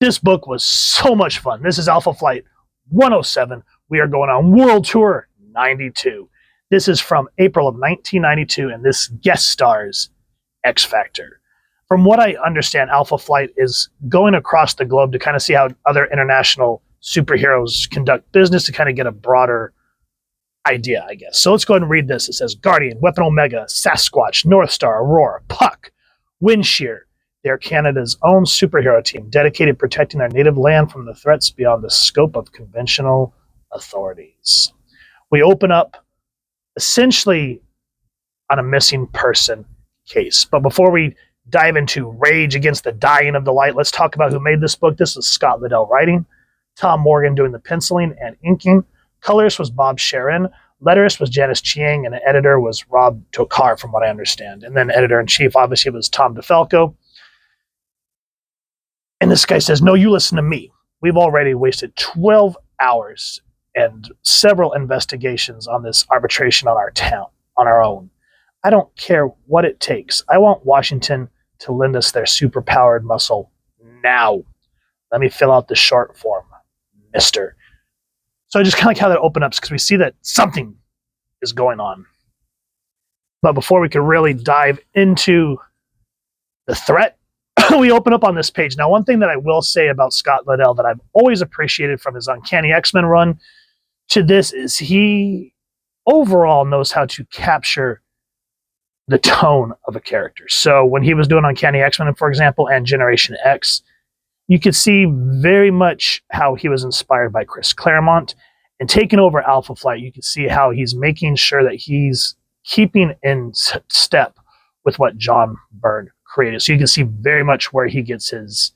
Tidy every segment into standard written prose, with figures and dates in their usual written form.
This book was so much fun. This is Alpha Flight 107. We are going on World Tour 92. This is from April of 1992, and this guest stars X Factor. From what I understand, Alpha Flight is going across the globe to kind of see how other international superheroes conduct business to kind of get a broader idea, I guess. So let's go ahead and read this. It says Guardian, Weapon Omega, Sasquatch, North Star, Aurora, Puck, Windshear. They're Canada's own superhero team dedicated to protecting their native land from the threats beyond the scope of conventional authorities. We open up essentially on a missing person case. But before we dive into rage against the dying of the light, let's talk about who made this book. This was Scott Liddell writing, Tom Morgan doing the penciling and inking. Colorist was Bob Sharon. Letterist was Janice Chiang, and the editor was Rob Tokar, from what I understand. And then editor-in-chief, obviously, was Tom DeFalco. And this guy says, no, you listen to me. We've already wasted 12 hours and several investigations on this arbitration on our town, on our own. I don't care what it takes. I want Washington to lend us their superpowered muscle now. Let me fill out the short form, mister. So I just kind of like how that opens up, because we see that something is going on. But before we can really dive into the threat, we open up on this page. Now, one thing that I will say about Scott Liddell that I've always appreciated from his Uncanny X-Men run to this is he overall knows how to capture the tone of a character. So when he was doing Uncanny X-Men, for example, and Generation X, you could see very much how he was inspired by Chris Claremont. And taking over Alpha Flight, you can see how he's making sure that he's keeping in step with what John Byrne created. So you can see very much where he gets his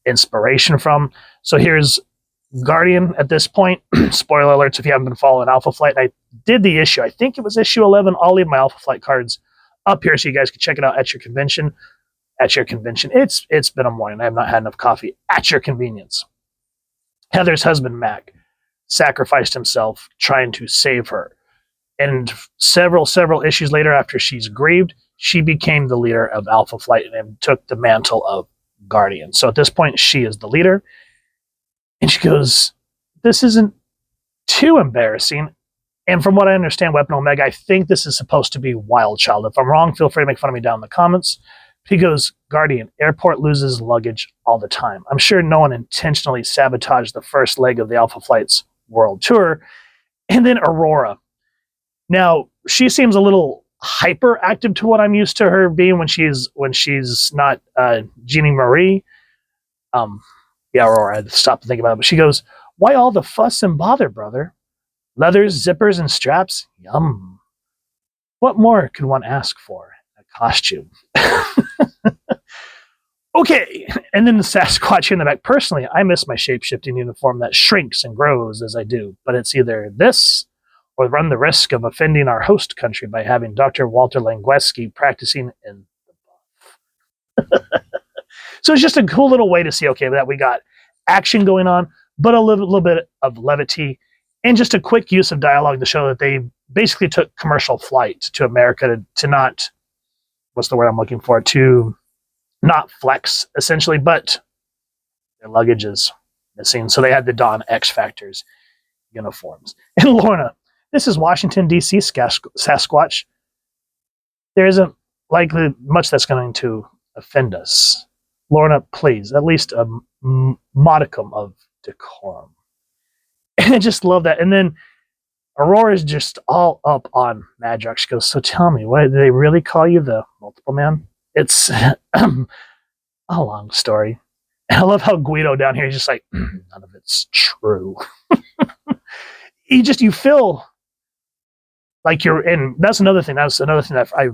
inspiration from. So here's Guardian at this point. Spoiler alerts if you haven't been following Alpha Flight. I did the issue. I think it was issue 11. I'll leave my Alpha Flight cards up here so you guys can check it out at your convention. At your convention. It's been a morning. I have not had enough coffee. At your convenience. Heather's husband, Mac, sacrificed himself trying to save her. And several issues later, after she's grieved, she became the leader of Alpha Flight and took the mantle of Guardian. So at this point, she is the leader. And she goes, this isn't too embarrassing. And from what I understand, Weapon Omega, I think this is supposed to be Wild Child. If I'm wrong, feel free to make fun of me down in the comments. He goes, Guardian, airport loses luggage all the time. I'm sure no one intentionally sabotaged the first leg of the Alpha Flight's world tour. And then Aurora. Now, she seems a little hyperactive to what I'm used to her being when she's not Jeannie Marie. Yeah, Aurora, I had to stop to think about it. But she goes, why all the fuss and bother, brother? Leathers, zippers, and straps? Yum. What more could one ask for? A costume. Okay, and then the Sasquatch in the back. Personally, I miss my shape-shifting uniform that shrinks and grows as I do, but it's either this or run the risk of offending our host country by having Dr. Walter Langweski practicing in the buff. So it's just a cool little way to see, okay, that we got action going on, but a little bit of levity, and just a quick use of dialogue to show that they basically took commercial flight to America to not, what's the word I'm looking for, to not flex, essentially, but their luggage is missing. So they had the Don X Factor's uniforms. And Lorna, this is Washington, D.C. Sasquatch. There isn't likely much that's going to offend us. Lorna, please, at least a modicum of decorum. And I just love that. And then Aurora's just all up on Madrox. She goes, so tell me, why do they really call you the Multiple Man? It's a long story. And I love how Guido down here is just like, none of it's true. You feel like you're in. That's another thing. That's another thing that I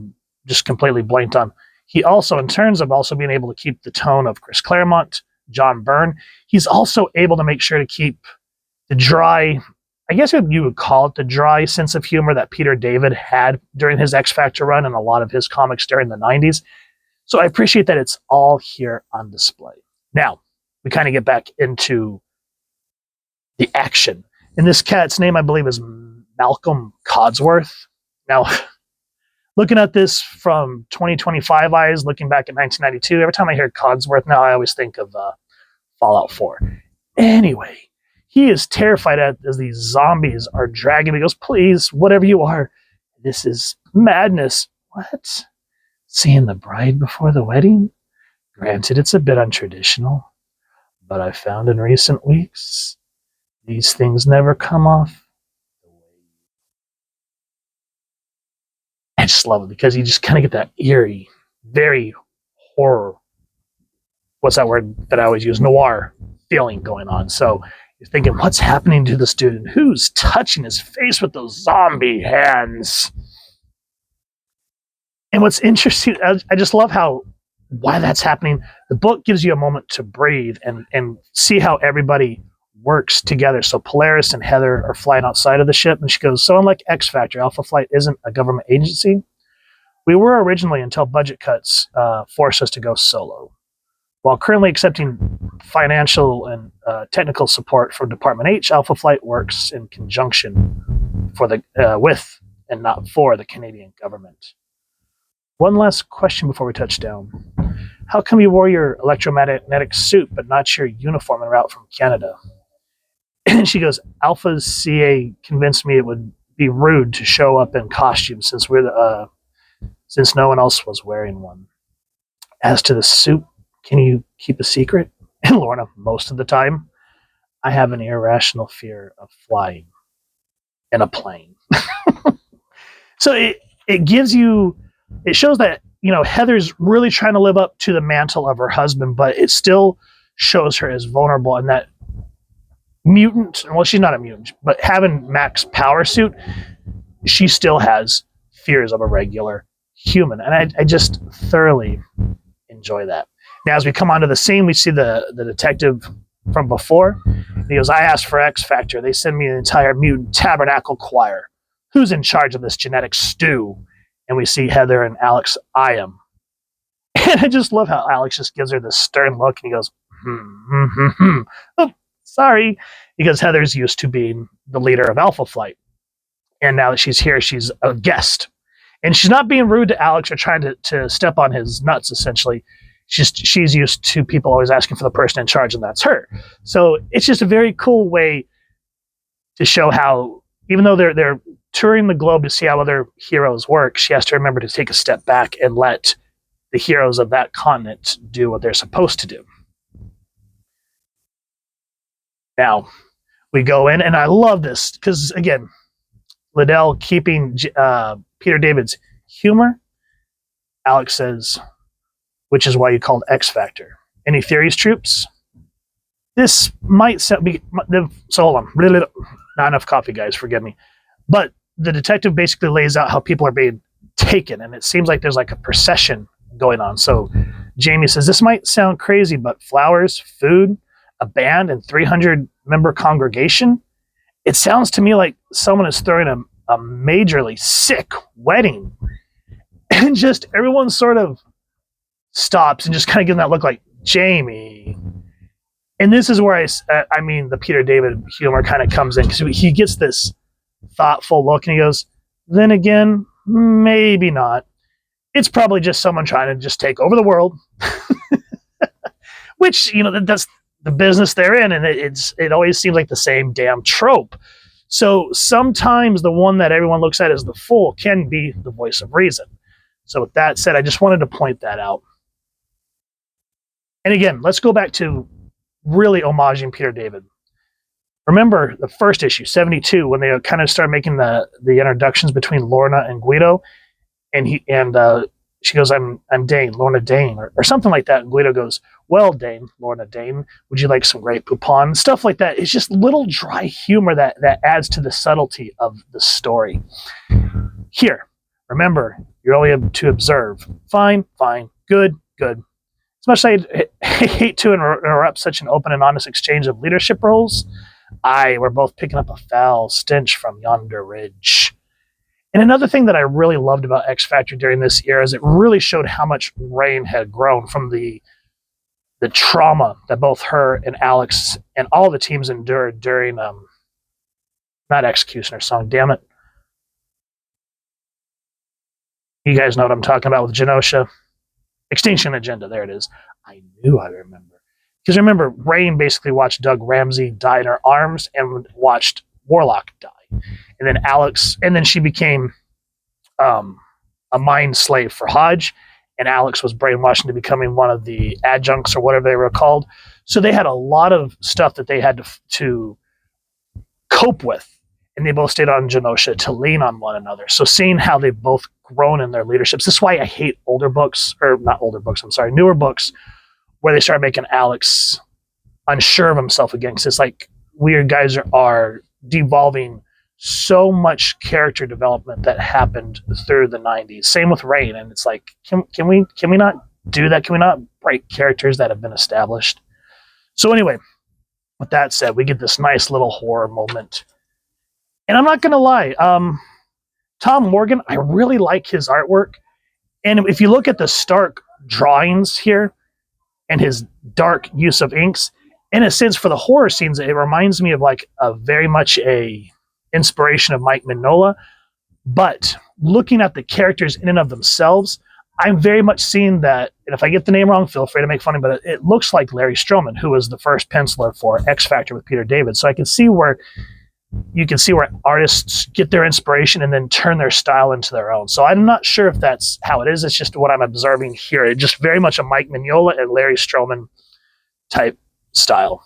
just completely blanked on. He also, in terms of also being able to keep the tone of Chris Claremont, John Byrne, he's also able to make sure to keep the dry, I guess you would call it the dry sense of humor that Peter David had during his X Factor run and a lot of his comics during the 90s. So I appreciate that it's all here on display. Now, we kind of get back into the action. And this cat's name, I believe, is Malcolm Codsworth. Now, looking at this from 2025 eyes, looking back at 1992, every time I hear Codsworth now, I always think of Fallout 4. Anyway, he is terrified as these zombies are dragging him. He goes, please, whatever you are, this is madness. What? Seeing the bride before the wedding? Granted, it's a bit untraditional, but I've found in recent weeks, these things never come off. I just love it because you just kind of get that eerie, very horror, what's that word that I always use? Noir feeling going on. So you're thinking, what's happening to this dude? And who's touching his face with those zombie hands? And what's interesting, I just love why that's happening. The book gives you a moment to breathe and see how everybody works together. So Polaris and Heather are flying outside of the ship, and she goes, so unlike X Factor, Alpha Flight isn't a government agency. We were originally until budget cuts forced us to go solo. While currently accepting financial and technical support from Department H, Alpha Flight works in conjunction with and not for the Canadian government. One last question before we touch down. How come you wore your electromagnetic suit but not your uniform en route from Canada? And she goes, Alpha's CA convinced me it would be rude to show up in costume since no one else was wearing one. As to the suit, can you keep a secret? And Lorna, most of the time, I have an irrational fear of flying in a plane. So it gives you, it shows that, Heather's really trying to live up to the mantle of her husband, but it still shows her as vulnerable, and that mutant, well, she's not a mutant, but having Mac's power suit, she still has fears of a regular human. And I just thoroughly enjoy that. Now, as we come onto the scene, we see the detective from before. And he goes, I asked for X Factor. They send me an entire mutant tabernacle choir. Who's in charge of this genetic stew? And we see Heather and Alex, I am. And I just love how Alex just gives her this stern look, and he goes, Oh, sorry. Because Heather's used to being the leader of Alpha Flight. And now that she's here, she's a guest. And she's not being rude to Alex or trying to step on his nuts, essentially. She's used to people always asking for the person in charge, and that's her. So it's just a very cool way to show how, even though they're touring the globe to see how other heroes work, she has to remember to take a step back and let the heroes of that continent do what they're supposed to do. Now, we go in, and I love this because, again, Liddell keeping Peter David's humor. Alex says, which is why you called X Factor. Any theories, troops? This might be... So hold on. Really, not enough coffee, guys. Forgive me. But the detective basically lays out how people are being taken, and it seems like there's like a procession going on. So Jamie says, this might sound crazy, but flowers, food, a band, and 300-member congregation? It sounds to me like someone is throwing a majorly sick wedding. And just everyone sort of stops and just kind of gives that look like, Jamie. And this is where the Peter David humor kind of comes in, because he gets this thoughtful look and he goes, then again, maybe not. It's probably just someone trying to just take over the world. Which, that's the business they're in, and it always seems like the same damn trope. So sometimes the one that everyone looks at as the fool can be the voice of reason. So with that said, I just wanted to point that out. And again, let's go back to really homaging Peter David. Remember the first issue, 72, when they kind of started making the introductions between Lorna and Guido, and she goes, I'm Dane, Lorna Dane, or something like that. And Guido goes, well, Dane, Lorna Dane, would you like some Great Poupon? Stuff like that. It's just little dry humor that adds to the subtlety of the story. Here, remember, you're only to observe. Fine, good. As much as I hate to interrupt such an open and honest exchange of leadership roles, we're both picking up a foul stench from yonder ridge. And another thing that I really loved about X Factor during this era is it really showed how much Rain had grown from the trauma that both her and Alex and all the teams endured during, not Executioner Song, damn it. You guys know what I'm talking about with Genosha. Extinction Agenda, there it is. I knew I remember. Because remember, Rain basically watched Doug Ramsey die in her arms and watched Warlock die. And then Alex, and then she became a mind slave for Hodge, and Alex was brainwashed into becoming one of the adjuncts or whatever they were called. So they had a lot of stuff that they had to cope with, and they both stayed on Genosha to lean on one another. So seeing how they've both grown in their leaderships, this is why I hate older books, or not older books, I'm sorry, newer books, where they start making Alex unsure of himself again, because it's like weird guys are devolving so much character development that happened through the 90s. Same with Rain, and it's like, can we not do that? Can we not break characters that have been established? So anyway, with that said, we get this nice little horror moment. And I'm not going to lie, Tom Morgan, I really like his artwork. And if you look at the stark drawings here and his dark use of inks, in a sense, for the horror scenes, it reminds me of like a very much a inspiration of Mike Mignola. But looking at the characters in and of themselves, I'm very much seeing that, and if I get the name wrong, feel free to make fun of me, but it looks like Larry Stroman, who was the first penciler for X Factor with Peter David. So I can see where artists get their inspiration and then turn their style into their own. So I'm not sure if that's how it is. It's just what I'm observing here. It's just very much a Mike Mignola and Larry Stroman type style.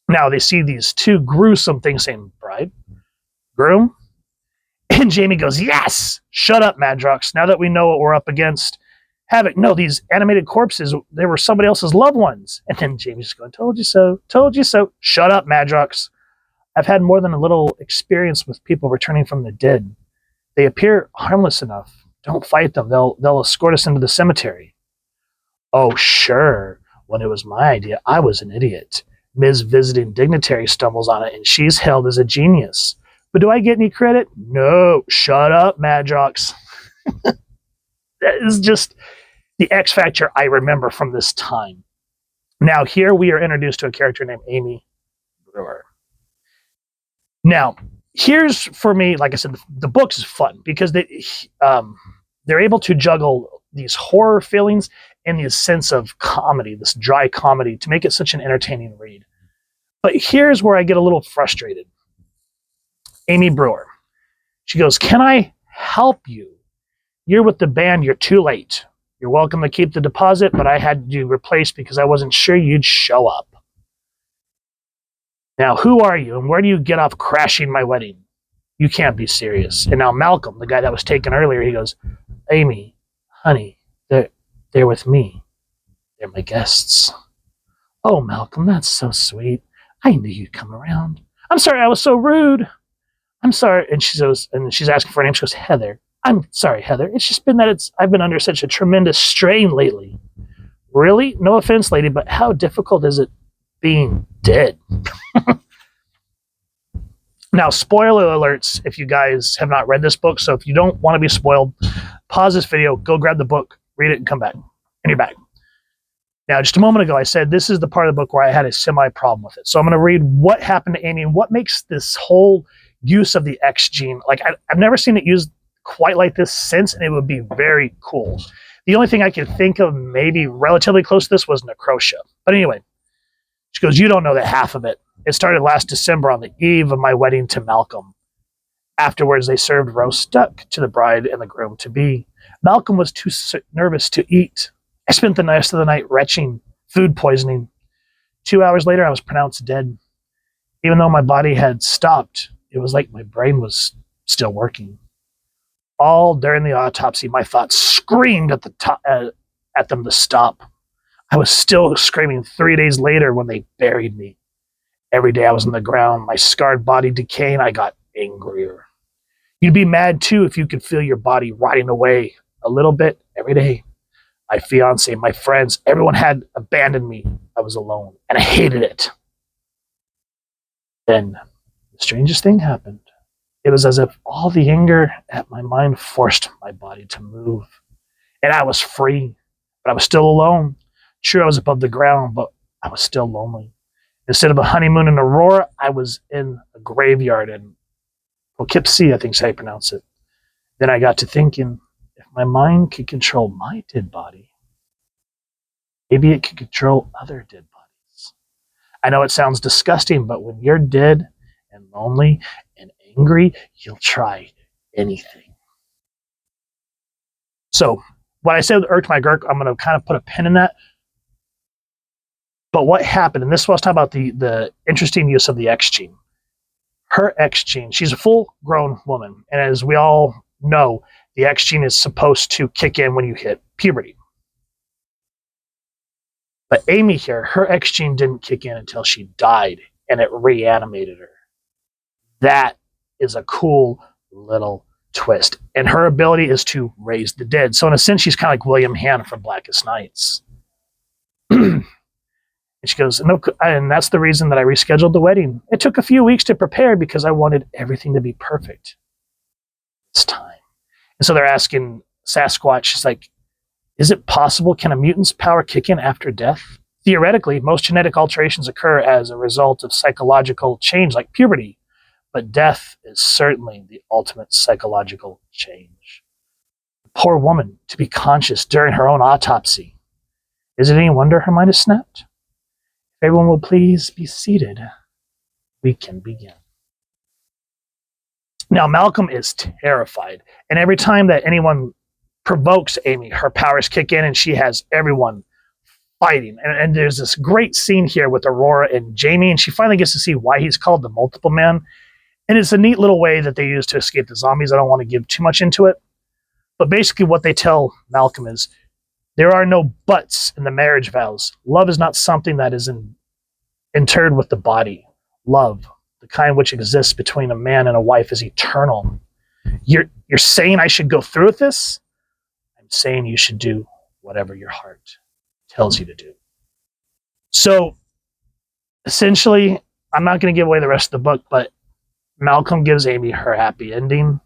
Now they see these two gruesome things saying, bride, groom, and Jamie goes, yes, shut up, Madrox. Now that we know what we're up against, Havoc, no, these animated corpses, they were somebody else's loved ones. And then Jamie's just going, told you so, told you so. Shut up, Madrox. I've had more than a little experience with people returning from the dead. They appear harmless enough. Don't fight them. They'll escort us into the cemetery. Oh, sure. When it was my idea, I was an idiot. Ms. Visiting Dignitary stumbles on it, and she's hailed as a genius. But do I get any credit? No. Shut up, Madrox. That is just the X Factor I remember from this time. Now, here we are introduced to a character named Amy Brewer. Now, here's, for me, like I said, the book is fun because they're able to juggle these horror feelings and the sense of comedy, this dry comedy, to make it such an entertaining read. But here's where I get a little frustrated. Amy Brewer. She goes, can I help you? You're with the band, you're too late. You're welcome to keep the deposit, but I had you replaced because I wasn't sure you'd show up. Now, who are you, and where do you get off crashing my wedding? You can't be serious. And now Malcolm, the guy that was taken earlier, he goes, Amy, honey, they're with me. They're my guests. Oh, Malcolm, that's so sweet. I knew you'd come around. I'm sorry I was so rude. I'm sorry. And she goes, and she's asking for her name. She goes, Heather. I'm sorry, Heather. It's just been that I've been under such a tremendous strain lately. Really? No offense, lady, but how difficult is it being dead? Now, spoiler alerts if you guys have not read this book. So if you don't want to be spoiled, pause this video, go grab the book, read it, and come back. And you're back. Now, just a moment ago, I said this is the part of the book where I had a semi-problem with it. So I'm going to read what happened to Amy and what makes this whole use of the X gene. Like, I've never seen it used quite like this since, and it would be very cool. The only thing I could think of maybe relatively close to this was Necrotia. But anyway, she goes, you don't know that half of it. It started last December on the eve of my wedding to Malcolm. Afterwards, they served roast duck to the bride and the groom-to-be. Malcolm was too nervous to eat. I spent the rest of the night retching, food poisoning. 2 hours later, I was pronounced dead. Even though my body had stopped, it was like my brain was still working. All during the autopsy, my thoughts screamed at them to stop. I was still screaming 3 days later when they buried me. Every day I was on the ground, my scarred body decaying, I got angrier. You'd be mad too if you could feel your body rotting away a little bit every day. My fiance, my friends, everyone had abandoned me. I was alone, and I hated it. Then the strangest thing happened. It was as if all the anger at my mind forced my body to move. And I was free, but I was still alone. Sure, I was above the ground, but I was still lonely. Instead of a honeymoon in Aurora, I was in a graveyard in Poughkeepsie, I think is how you pronounce it. Then I got to thinking, if my mind could control my dead body, maybe it could control other dead bodies. I know it sounds disgusting, but when you're dead and lonely and angry, you'll try anything. So what I said irked my Gurk, I'm going to kind of put a pin in that. But what happened, and this was talking about the interesting use of the X gene. Her X gene, she's a full-grown woman, and as we all know, the X gene is supposed to kick in when you hit puberty. But Amy here, her X gene didn't kick in until she died, and it reanimated her. That is a cool little twist. And her ability is to raise the dead. So in a sense, she's kind of like William Hanna from Blackest Nights. And she goes, no, and that's the reason that I rescheduled the wedding. It took a few weeks to prepare because I wanted everything to be perfect. It's time. And so they're asking Sasquatch, she's like, is it possible, can a mutant's power kick in after death? Theoretically, most genetic alterations occur as a result of psychological change like puberty, but death is certainly the ultimate psychological change. Poor woman, to be conscious during her own autopsy. Is it any wonder her mind is snapped? If everyone will please be seated, we can begin. Now, Malcolm is terrified, and every time that anyone provokes Amy, her powers kick in, and she has everyone fighting. And there's this great scene here with Aurora and Jamie, and she finally gets to see why he's called the Multiple Man. And it's a neat little way that they use to escape the zombies. I don't want to give too much into it. But basically what they tell Malcolm is, there are no buts in the marriage vows. Love is not something that is interred with the body. Love, the kind which exists between a man and a wife, is eternal. You're saying I should go through with this? I'm saying you should do whatever your heart tells you to do. So essentially, I'm not going to give away the rest of the book, but Malcolm gives Amy her happy ending,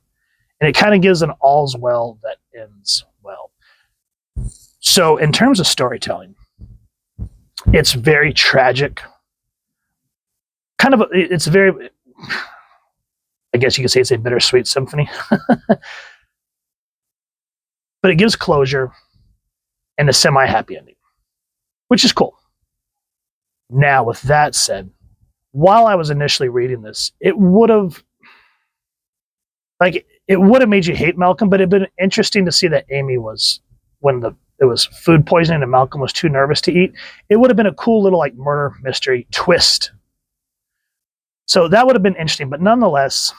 and it kind of gives an all's well that ends well. So in terms of storytelling, it's very tragic. It's very, I guess you could say it's a bittersweet symphony. But it gives closure and a semi-happy ending, which is cool. Now, with that said, while I was initially reading this, it would have made you hate Malcolm, but it'd been interesting to see that Amy was, when it was food poisoning and Malcolm was too nervous to eat, it would have been a cool little like murder mystery twist. So that would have been interesting, but nonetheless,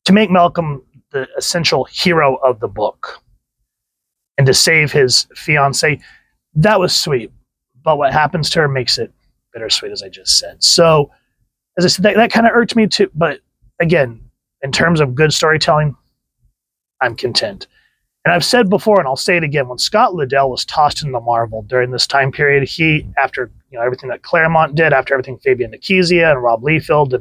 to make Malcolm the essential hero of the book and to save his fiancée, that was sweet. But what happens to her makes it bittersweet, as I just said. So, as I said, that kind of irked me too. But again, in terms of good storytelling, I'm content. And I've said before, and I'll say it again, when Scott Liddell was tossed into Marvel during this time period, he, after everything that Claremont did, after everything Fabian Nicieza and Rob Liefeld,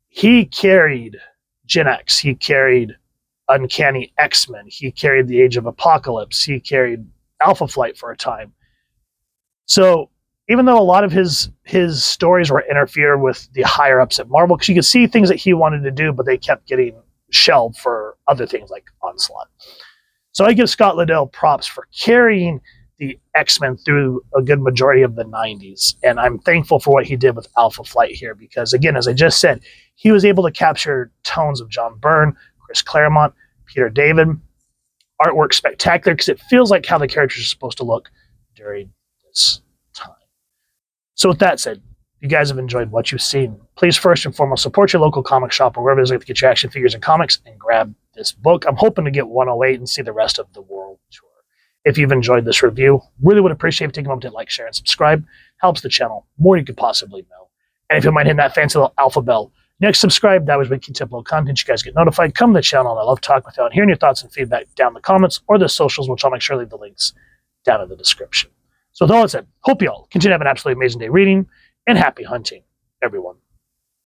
he carried Gen X, he carried Uncanny X-Men, he carried the Age of Apocalypse, he carried Alpha Flight for a time. So even though a lot of his stories were interfered with the higher ups at Marvel, because you could see things that he wanted to do, but they kept getting shelved for other things like Onslaught. So I give Scott Liddell props for carrying the X-Men through a good majority of the 90s. And I'm thankful for what he did with Alpha Flight here, because again, as I just said, he was able to capture tones of John Byrne, Chris Claremont, Peter David. Artwork spectacular, because it feels like how the characters are supposed to look during this time. So with that said, if you guys have enjoyed what you've seen, please first and foremost support your local comic shop or wherever it is like to get your action figures and comics, and grab this book. I'm hoping to get 108 and see the rest of the world tour. If you've enjoyed this review, really would appreciate if you take a moment to like, share, and subscribe. Helps the channel more than you could possibly know. And if you mind hitting that fancy little alpha bell next, subscribe. That was when we keep upload content. You guys get notified. Come to the channel. I love talking with you and hearing your thoughts and feedback down in the comments or the socials, which I'll make sure to leave the links down in the description. So with all that said, hope you all continue to have an absolutely amazing day reading, and happy hunting, everyone.